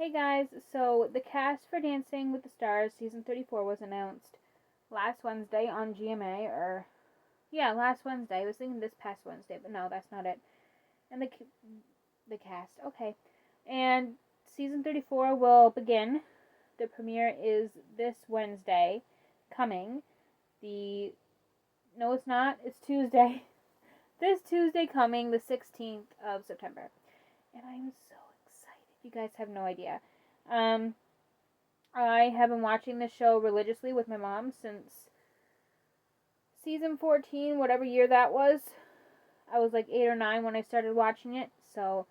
Hey guys, so the cast for Dancing with the Stars season 34 was announced last Wednesday on GMA, last Wednesday. I was thinking this past Wednesday, but no, that's not it. And the cast, okay. And season 34 will begin. The premiere is this Wednesday coming. No, it's not. It's Tuesday. This Tuesday coming, the 16th of September. And I'm so excited. You guys have no idea. I have been watching this show religiously with my mom since season 14, whatever year that was. I was like 8 or 9 when I started watching it, so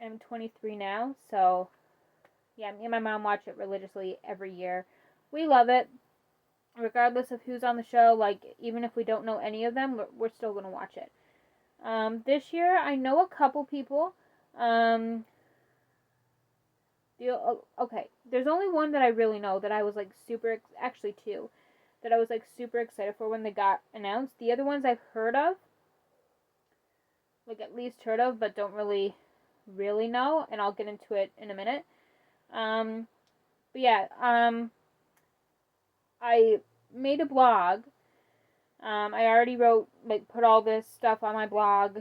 I'm 23 now. So, yeah, me and my mom watch it religiously every year. We love it, regardless of who's on the show. Like, even if we don't know any of them, we're still going to watch it. This year, I know a couple people. Okay, there's only one that I really know that I was like actually two, that I was like super excited for when they got announced. The other ones I've heard of, like at least heard of, but don't really know, and I'll get into it in a minute. But yeah, I made a blog. I already put all this stuff on my blog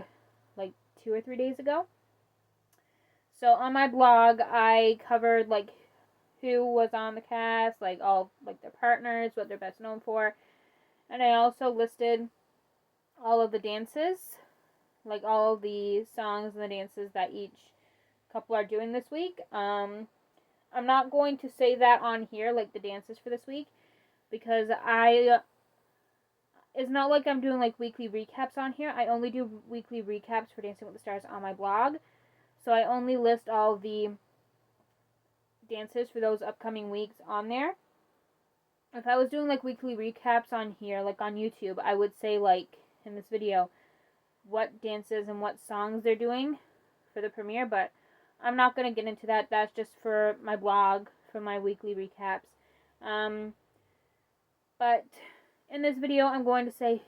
like 2 or 3 days ago. So on my blog, I covered like who was on the cast, like all like their partners, what they're best known for, and I also listed all of the dances, like all of the songs and the dances that each couple are doing this week. I'm not going to say that on here, like the dances for this week, because it's not like I'm doing like weekly recaps on here. I only do weekly recaps for Dancing with the Stars on my blog. So I only list all the dances for those upcoming weeks on there. If I was doing like weekly recaps on here, like on YouTube, I would say like in this video what dances and what songs they're doing for the premiere, but I'm not going to get into that. That's just for my blog, for my weekly recaps. But in this video, I'm going to say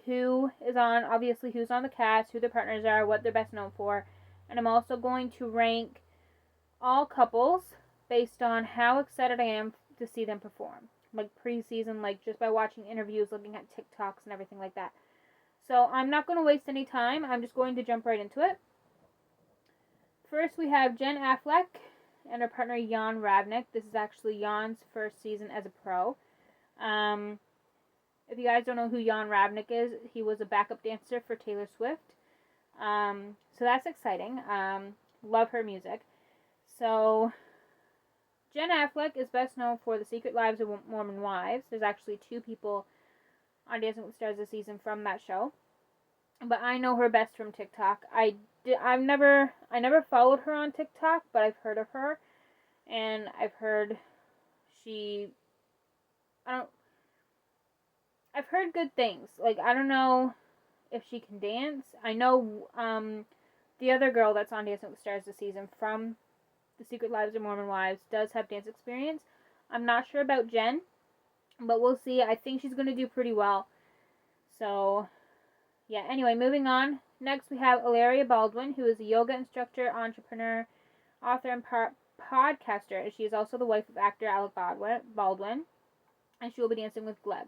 obviously who's on the cast, who their partners are, what they're best known for, and I'm also going to rank all couples based on how excited I am to see them perform. Like pre-season, like just by watching interviews, looking at TikToks and everything like that. So I'm not going to waste any time. I'm just going to jump right into it. First, we have Jen Affleck and her partner Jan Ravnik. This is actually Jan's first season as a pro. If you guys don't know who Jan Ravnik is, he was a backup dancer for Taylor Swift. So that's exciting. Love her music. So Jen Affleck is best known for The Secret Lives of Mormon Wives. There's actually 2 people on Dancing with the Stars this season from that show, but I know her best from TikTok. I never followed her on TikTok, but I've heard of her, and I've heard I've heard good things. Like, I don't know if she can dance. I know the other girl that's on Dancing with the Stars this season from The Secret Lives of Mormon Wives does have dance experience. I'm not sure about Jen, but we'll see. I think she's going to do pretty well. So, yeah. Anyway, moving on. Next, we have Ilaria Baldwin, who is a yoga instructor, entrepreneur, author, and podcaster. She is also the wife of actor Alec Baldwin, and she will be dancing with Gleb.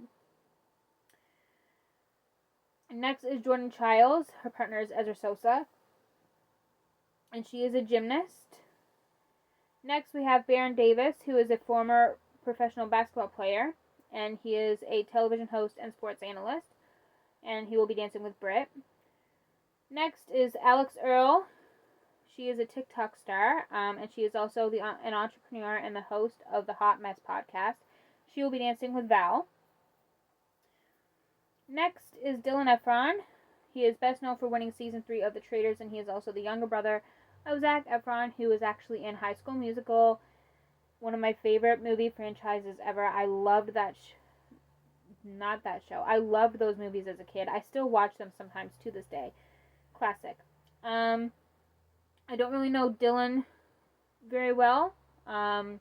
Next is Jordan Childs. Her partner is Ezra Sosa, and she is a gymnast. Next, we have Baron Davis, who is a former professional basketball player, and he is a television host and sports analyst, and he will be dancing with Britt. Next is Alex Earle. She is a TikTok star, and she is also an entrepreneur and the host of the Hot Mess podcast. She will be dancing with Val. Next is Dylan Efron. He is best known for winning season 3 of The Traitors, and he is also the younger brother of Zac Efron, who is actually in High School Musical, one of my favorite movie franchises ever. I loved that not that show. I loved those movies as a kid. I still watch them sometimes to this day. Classic. I don't really know Dylan very well, but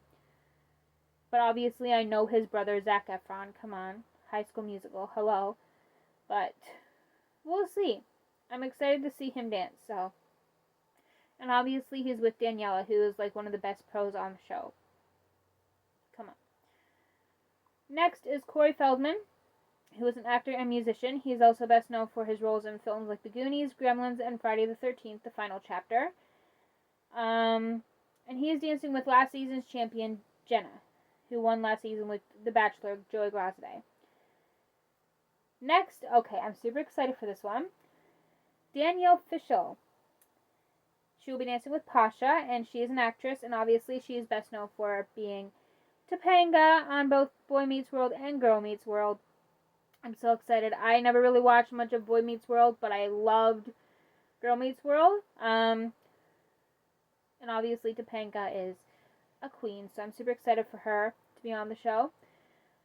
obviously I know his brother Zac Efron. Come on, High School Musical. Hello. But we'll see. I'm excited to see him dance. So, And obviously he's with Daniela, who is like one of the best pros on the show. Come on. Next is Corey Feldman, who is an actor and musician. He is also best known for his roles in films like The Goonies, Gremlins, and Friday the 13th, the final chapter. And he is dancing with last season's champion, Jenna, who won last season with The Bachelor, Joey Grosday. Next, okay, I'm super excited for this one. Danielle Fishel. She will be dancing with Pasha, and she is an actress, and obviously she is best known for being Topanga on both Boy Meets World and Girl Meets World. I'm so excited. I never really watched much of Boy Meets World, but I loved Girl Meets World. And obviously Topanga is a queen, so I'm super excited for her to be on the show.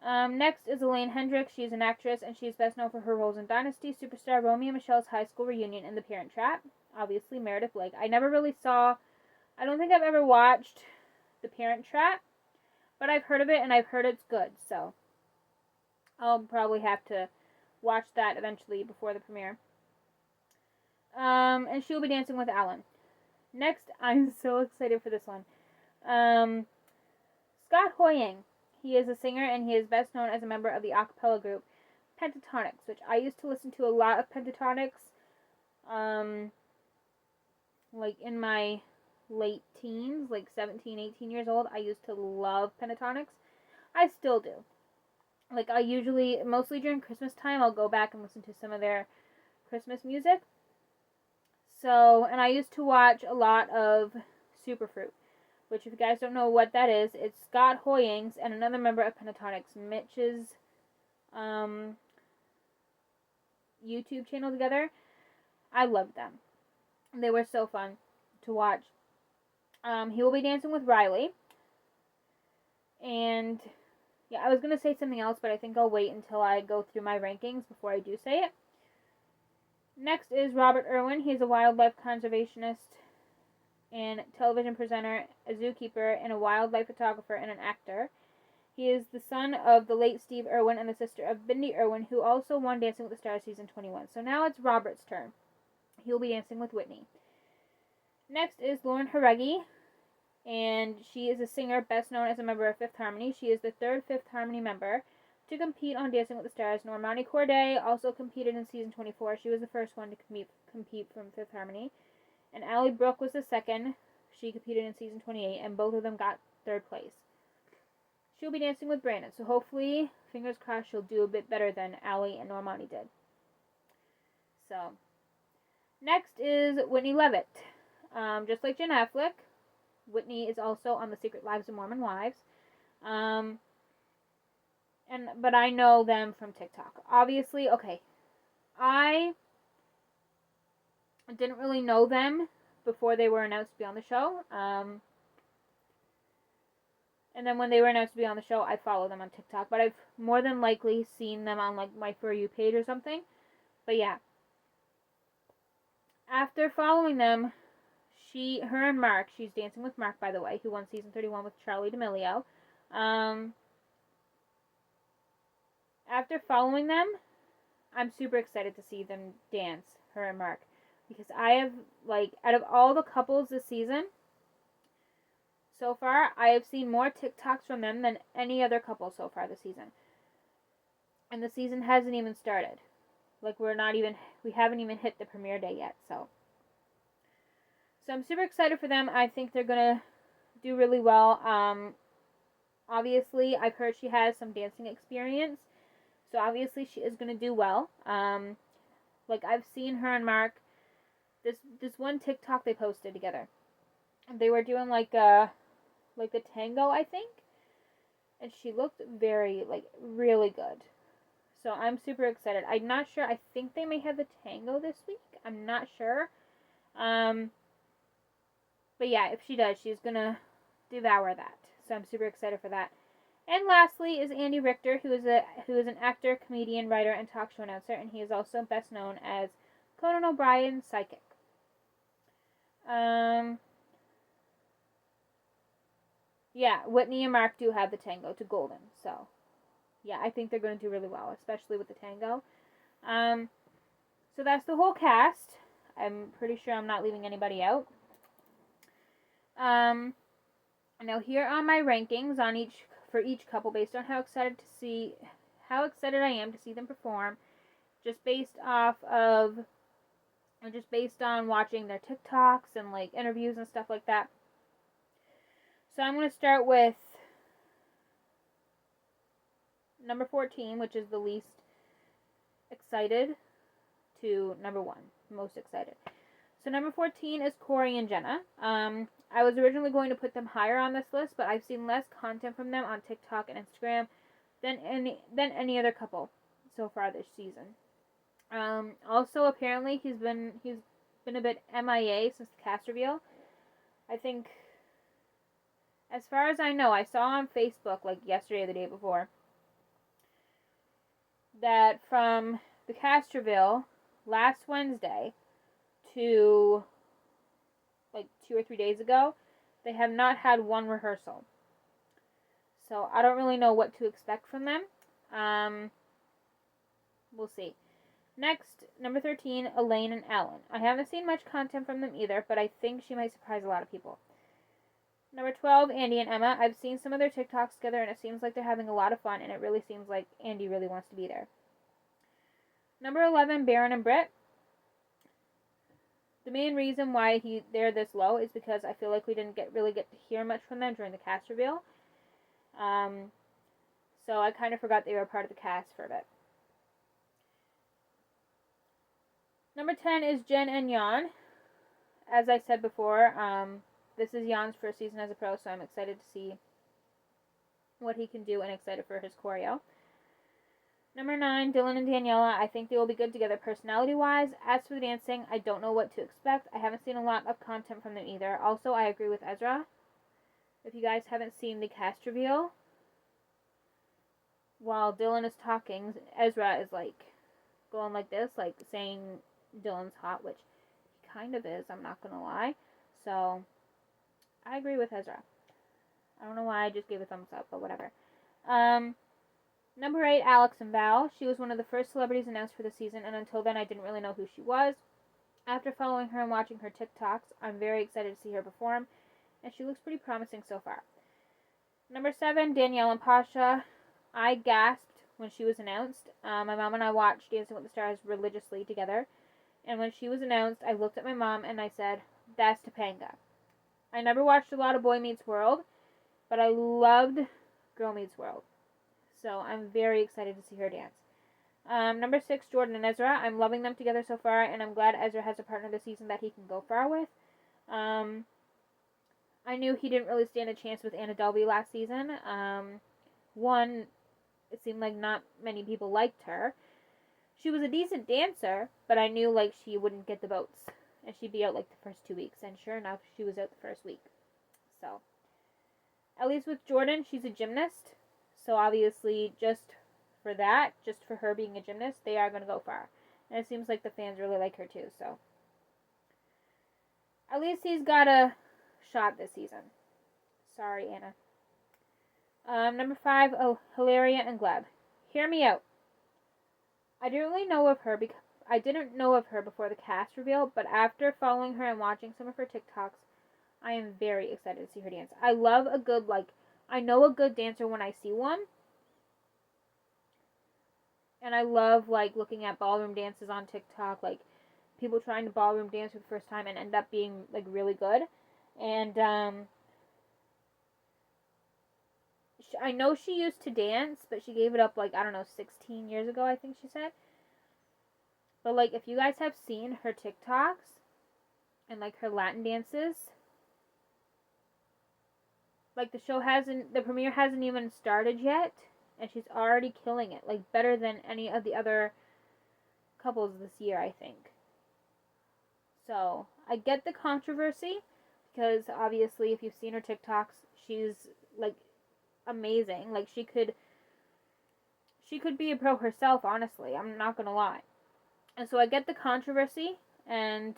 Next is Elaine Hendricks. She's an actress, and she's best known for her roles in Dynasty, Superstar, Romeo and Michelle's High School Reunion, and The Parent Trap. Obviously, Meredith Blake. I never really saw... I don't think I've ever watched The Parent Trap, but I've heard of it, and I've heard it's good, so I'll probably have to watch that eventually before the premiere. And she'll be dancing with Alan. Next, I'm so excited for this one. Scott Hoying. He is a singer, and he is best known as a member of the a cappella group Pentatonics, which I used to listen to a lot of Pentatonics, like in my late teens, like 17, 18 years old. I used to love Pentatonics. I still do. Like, I usually, mostly during Christmas time, I'll go back and listen to some of their Christmas music. So, and I used to watch a lot of Superfruit, which, if you guys don't know what that is, it's Scott Hoyings and another member of Pentatonics, Mitch's YouTube channel together. I loved them. They were so fun to watch. He will be dancing with Riley. And, yeah, I was going to say something else, but I think I'll wait until I go through my rankings before I do say it. Next is Robert Irwin. He's a wildlife conservationist and television presenter, a zookeeper, and a wildlife photographer and an actor. He is the son of the late Steve Irwin and the sister of Bindi Irwin, who also won Dancing with the Stars season 21. So now it's Robert's turn. He will be dancing with Whitney. Next is Lauren Haregi, and she is a singer best known as a member of Fifth Harmony. She is the third Fifth Harmony member to compete on Dancing with the Stars. Normani Corday also competed in season 24. She was the first one to compete from Fifth Harmony. And Allie Brooke was the second. She competed in season 28, and both of them got third place. She'll be dancing with Brianna, so hopefully, fingers crossed, she'll do a bit better than Allie and Normani did. So, next is Whitney Levitt. Just like Jen Affleck, Whitney is also on The Secret Lives of Mormon Wives. But I know them from TikTok. Obviously, okay, I didn't really know them before they were announced to be on the show. And then when they were announced to be on the show, I follow them on TikTok. But I've more than likely seen them on like my For You page or something. But yeah. After following them, her and Mark, she's dancing with Mark, by the way, who won season 31 with Charlie D'Amelio. After following them, I'm super excited to see them dance, her and Mark. Because I have, like, out of all the couples this season, so far, I have seen more TikToks from them than any other couple so far this season. And the season hasn't even started. Like, we haven't even hit the premiere day yet, so I'm super excited for them. I think they're gonna do really well. Obviously, I've heard she has some dancing experience, so obviously she is gonna do well. Like, I've seen her and Mark, this one TikTok they posted together. They were doing like a tango, I think, and she looked really good. So I'm super excited. I'm not sure. I think they may have the tango this week. I'm not sure. But yeah, if she does, she's gonna devour that. So I'm super excited for that. And lastly is Andy Richter, who is an actor, comedian, writer, and talk show announcer, and he is also best known as Conan O'Brien's psychic. Yeah, Whitney and Mark do have the tango to golden, so yeah, I think they're going to do really well, especially with the tango. So that's the whole cast. I'm pretty sure I'm not leaving anybody out. Now here are my rankings on each couple based on how excited I am to see them perform, just based on watching their TikToks and like interviews and stuff like that. So I'm going to start with number 14, which is the least excited, to number 1, most excited. So number 14 is Corey and Jenna. I was originally going to put them higher on this list, but I've seen less content from them on TikTok and Instagram than any other couple so far this season. Also, apparently he's been a bit MIA since the cast reveal. I think, as far as I know, I saw on Facebook like yesterday or the day before that from the cast reveal last Wednesday to like 2 or 3 days ago, they have not had one rehearsal. So I don't really know what to expect from them. We'll see. Next, number 13, Elaine and Alan. I haven't seen much content from them either, but I think she might surprise a lot of people. Number 12, Andy and Emma. I've seen some of their TikToks together, and it seems like they're having a lot of fun, and it really seems like Andy really wants to be there. Number 11, Baron and Britt. The main reason why they're this low is because I feel like we didn't really get to hear much from them during the cast reveal. So I kind of forgot they were part of the cast for a bit. Number 10 is Jen and Jan. As I said before, this is Jan's first season as a pro, so I'm excited to see what he can do and excited for his choreo. Number 9, Dylan and Daniela. I think they will be good together personality-wise. As for the dancing, I don't know what to expect. I haven't seen a lot of content from them either. Also, I agree with Ezra. If you guys haven't seen the cast reveal, while Dylan is talking, Ezra is like going like this, like saying Dylan's hot, which he kind of is, I'm not gonna lie. So I agree with Ezra. I don't know why I just gave a thumbs up, but whatever. Number 8, Alex and Val. She was one of the first celebrities announced for the season, and until then I didn't really know who she was. After following her and watching her TikToks, I'm very excited to see her perform, and she looks pretty promising so far. Number 7, Danielle and Pasha. I gasped when she was announced. My mom and I watched Dancing with the Stars religiously together, and when she was announced, I looked at my mom and I said, "That's Topanga." I never watched a lot of Boy Meets World, but I loved Girl Meets World. So I'm very excited to see her dance. Number 6, Jordan and Ezra. I'm loving them together so far, and I'm glad Ezra has a partner this season that he can go far with. I knew he didn't really stand a chance with Anna Delvey last season. One, it seemed like not many people liked her. She was a decent dancer, but I knew like she wouldn't get the votes, and she'd be out like the first 2 weeks. And sure enough, she was out the first week. So, at least with Jordan, she's a gymnast. So obviously, just for her being a gymnast, they are going to go far. And it seems like the fans really like her too. So, at least he's got a shot this season. Sorry, Anna. Number 5, Hilaria and Gleb. Hear me out. I didn't know of her before the cast reveal, but after following her and watching some of her TikToks, I am very excited to see her dance. I love I know a good dancer when I see one. And I love looking at ballroom dances on TikTok, like people trying to ballroom dance for the first time and end up being really good. And I know she used to dance, but she gave it up 16 years ago, I think she said. But if you guys have seen her TikToks and her Latin dances, the premiere hasn't even started yet, and she's already killing it, better than any of the other couples this year, I think. So, I get the controversy, because obviously if you've seen her TikToks, she's amazing. She could be a pro herself, honestly. I'm not gonna lie. And so I get the controversy, and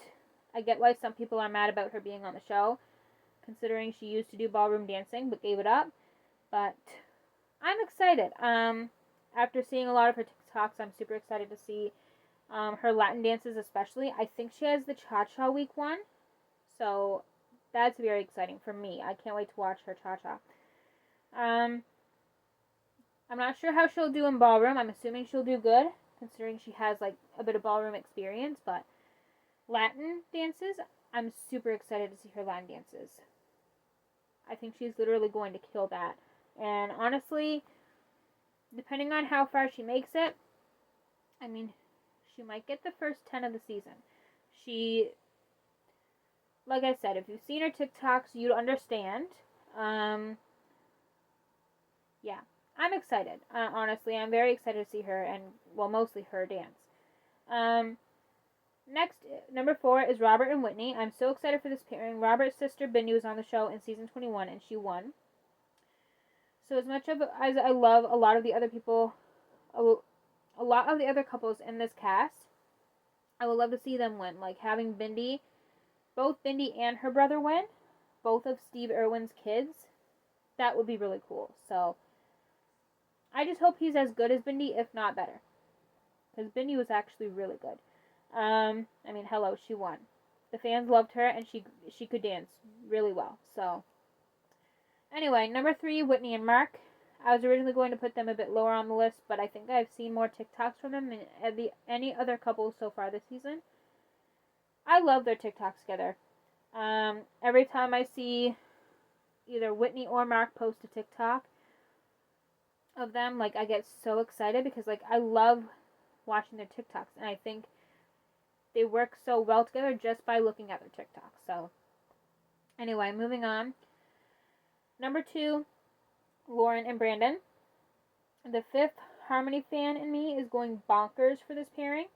I get why some people are mad about her being on the show, considering she used to do ballroom dancing but gave it up. But I'm excited. After seeing a lot of her TikToks, I'm super excited to see her Latin dances especially. I think she has the Cha-Cha Week one, so that's very exciting for me. I can't wait to watch her cha-cha. I'm not sure how she'll do in ballroom. I'm assuming she'll do good, considering she has like a bit of ballroom experience, but Latin dances, I'm super excited to see her Latin dances. I think she's literally going to kill that. And honestly, depending on how far she makes it, I mean, she might get the first 10 of the season. She, like I said, if you've seen her TikToks, you'd understand. Yeah, I'm excited. Honestly, I'm very excited to see her and, well, mostly her dance. Next, number 4 is Robert and Whitney. I'm so excited for this pairing. Robert's sister Bindi was on the show in season 21 and she won. So as much as I love a lot of the other people, a lot of the other couples in this cast, I would love to see them win. Like having Bindi, both Bindi and her brother win, both of Steve Irwin's kids, that would be really cool. So I just hope he's as good as Bindi, if not better. Because Bindi was actually really good. I mean, hello, she won. The fans loved her, and she could dance really well. So, anyway, number 3, Whitney and Mark. I was originally going to put them a bit lower on the list, but I think I've seen more TikToks from them than any other couple so far this season. I love their TikToks together. Every time I see either Whitney or Mark post a TikTok of them, like, I get so excited because, like, I love watching their TikToks, and I think they work so well together just by looking at their TikToks. So, anyway, moving on. Number 2, Lauren and Brandon. The Fifth Harmony fan in me is going bonkers for this pairing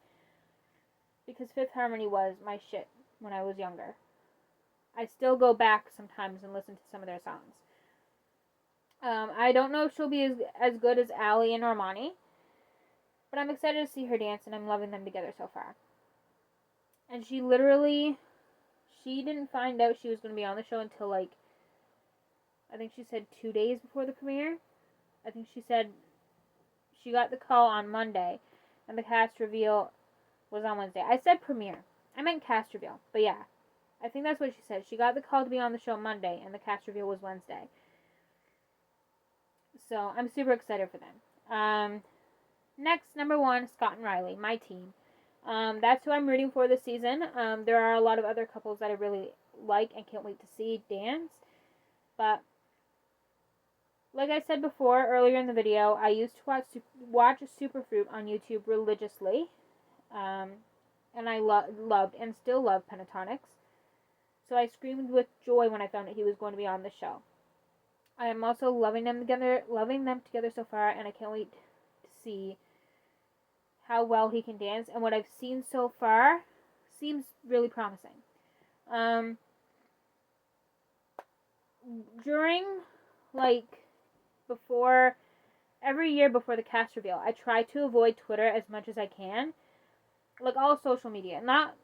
because Fifth Harmony was my shit when I was younger. I still go back sometimes and listen to some of their songs. I don't know if she'll be as good as Allie and Normani, but I'm excited to see her dance, and I'm loving them together so far. And she didn't find out she was going to be on the show until, like, I think she said 2 days before the premiere. I think she said she got the call on Monday, and the cast reveal was on Wednesday. I said premiere. I meant cast reveal, but yeah. I think that's what she said. She got the call to be on the show Monday, and the cast reveal was Wednesday. So, I'm super excited for them. Next, number 1, Scott and Riley, my team. That's who I'm rooting for this season. There are a lot of other couples that I really like and can't wait to see dance. But, like I said before, earlier in the video, I used to watch Superfruit on YouTube religiously. And I loved and still love Pentatonics. So I screamed with joy when I found out he was going to be on the show. I am also loving them together so far, and I can't wait to see how well he can dance. And what I've seen so far seems really promising. During, every year before the cast reveal, I try to avoid Twitter as much as I can. Like, all social media. Not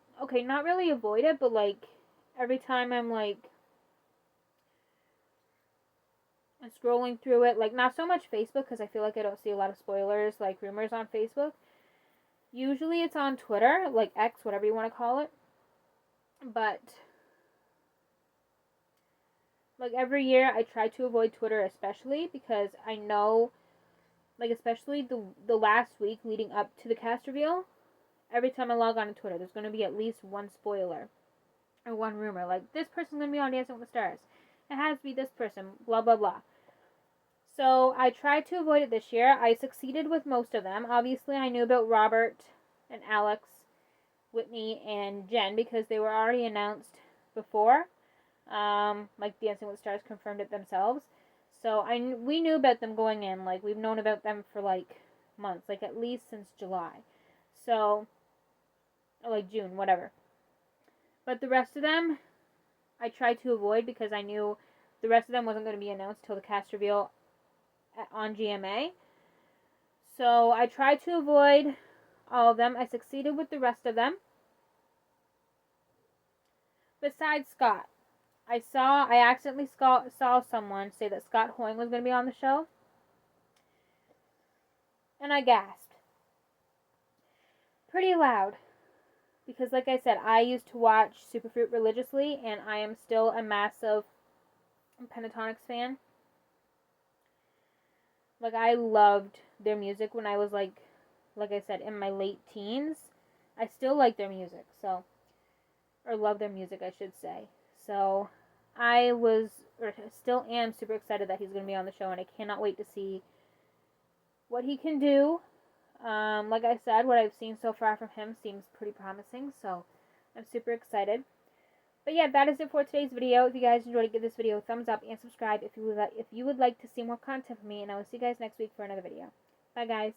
really avoid it, but, every time I'm, scrolling through it, not so much Facebook, because I feel like I don't see a lot of spoilers, rumors on Facebook. Usually it's on Twitter, X, whatever you want to call it. But, every year I try to avoid Twitter, especially, because I know, especially the last week leading up to the cast reveal, every time I log on to Twitter, there's going to be at least one spoiler, or one rumor, this person's going to be on Dancing with the Stars. It has to be this person, blah, blah, blah. So I tried to avoid it this year. I succeeded with most of them. Obviously, I knew about Robert and Alex, Whitney, and Jen because they were already announced before. Dancing with the Stars confirmed it themselves. So we knew about them going in. We've known about them for, months. At least since July. So, June, whatever. But the rest of them, I tried to avoid because I knew the rest of them wasn't going to be announced till the cast reveal on GMA. So I tried to avoid all of them. I succeeded with the rest of them. Besides Scott. I accidentally saw someone say that Scott Hoying was going to be on the show. And I gasped. Pretty loud. Because like I said, I used to watch Superfruit religiously, and I am still a massive Pentatonics fan. Like, I loved their music when I was like I said, in my late teens. I still like their music, so, or love their music, I should say. So, I was, or still am super excited that he's going to be on the show, and I cannot wait to see what he can do. Like I said, what I've seen so far from him seems pretty promising, so I'm super excited. But yeah, that is it for today's video. If you guys enjoyed it, give this video a thumbs up and subscribe if you would like to see more content from me, and I will see you guys next week for another video. Bye, guys.